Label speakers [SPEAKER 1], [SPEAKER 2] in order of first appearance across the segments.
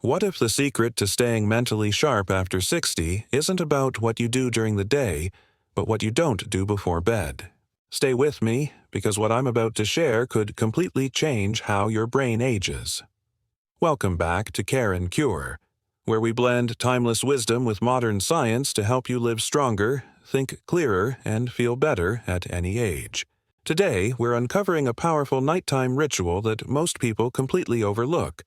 [SPEAKER 1] What if the secret to staying mentally sharp after 60 isn't about what you do during the day, but what you don't do before bed? Stay with me, because what I'm about to share could completely change how your brain ages. Welcome back to Care and Cure, where we blend timeless wisdom with modern science to help you live stronger, think clearer, and feel better at any age. Today, we're uncovering a powerful nighttime ritual that most people completely overlook,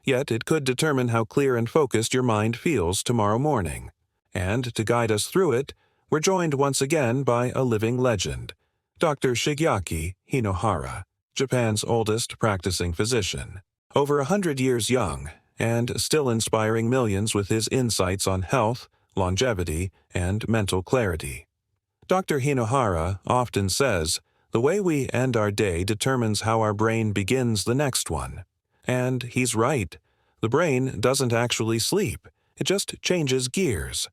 [SPEAKER 1] yet it could determine how clear and focused your mind feels tomorrow morning. And to guide us through it, we're joined once again by a living legend, Dr. Shigyaki Hinohara, Japan's oldest practicing physician. Over 100 years young, and still inspiring millions with his insights on health, longevity, and mental clarity. Dr. Hinohara often says, "The way we end our day determines how our brain begins the next one." And he's right. The brain doesn't actually sleep, it just changes gears.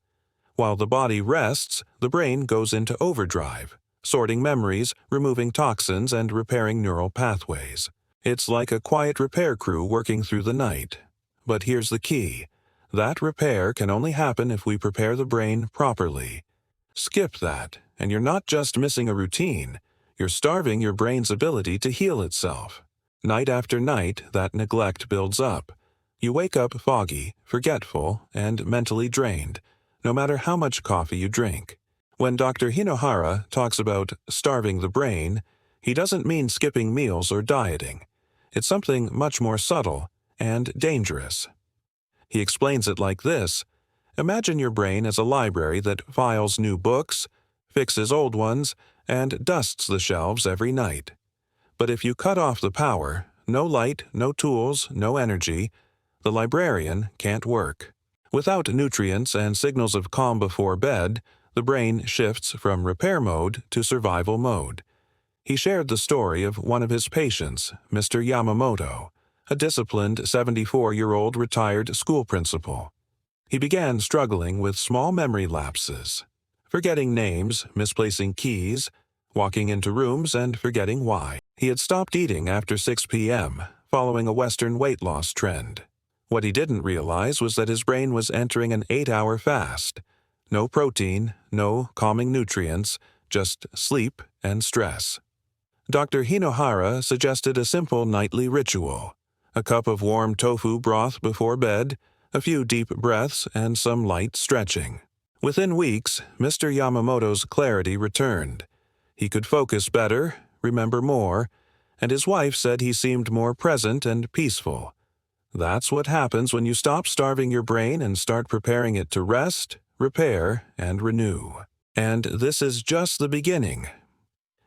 [SPEAKER 1] While the body rests, the brain goes into overdrive, sorting memories, removing toxins, and repairing neural pathways. It's like a quiet repair crew working through the night. But here's the key. That repair can only happen if we prepare the brain properly. Skip that, and you're not just missing a routine, you're starving your brain's ability to heal itself. Night after night, that neglect builds up. You wake up foggy, forgetful, and mentally drained, no matter how much coffee you drink. When Dr. Hinohara talks about starving the brain, he doesn't mean skipping meals or dieting. It's something much more subtle and dangerous. He explains it like this. Imagine your brain as a library that files new books, fixes old ones, and dusts the shelves every night. But if you cut off the power, no light, no tools, no energy, the librarian can't work. Without nutrients and signals of calm before bed, the brain shifts from repair mode to survival mode. He shared the story of one of his patients, Mr. Yamamoto, a disciplined 74-year-old retired school principal. He began struggling with small memory lapses, forgetting names, misplacing keys, walking into rooms and forgetting why. He had stopped eating after 6 p.m., following a Western weight loss trend. What he didn't realize was that his brain was entering an 8-hour fast. No protein, no calming nutrients, just sleep and stress. Dr. Hinohara suggested a simple nightly ritual: a cup of warm tofu broth before bed, a few deep breaths, and some light stretching. Within weeks, Mr. Yamamoto's clarity returned. He could focus better, remember more, and his wife said he seemed more present and peaceful. That's what happens when you stop starving your brain and start preparing it to rest, repair, and renew. And this is just the beginning.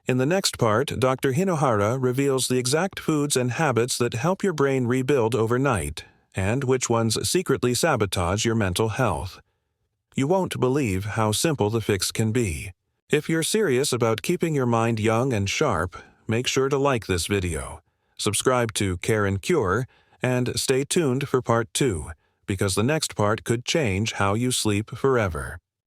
[SPEAKER 1] In the next part, Dr. Hinohara reveals the exact foods and habits that help your brain rebuild overnight, and which ones secretly sabotage your mental health. You won't believe how simple the fix can be. If you're serious about keeping your mind young and sharp, make sure to like this video, subscribe to Care and Cure, and stay tuned for part 2, because the next part could change how you sleep forever.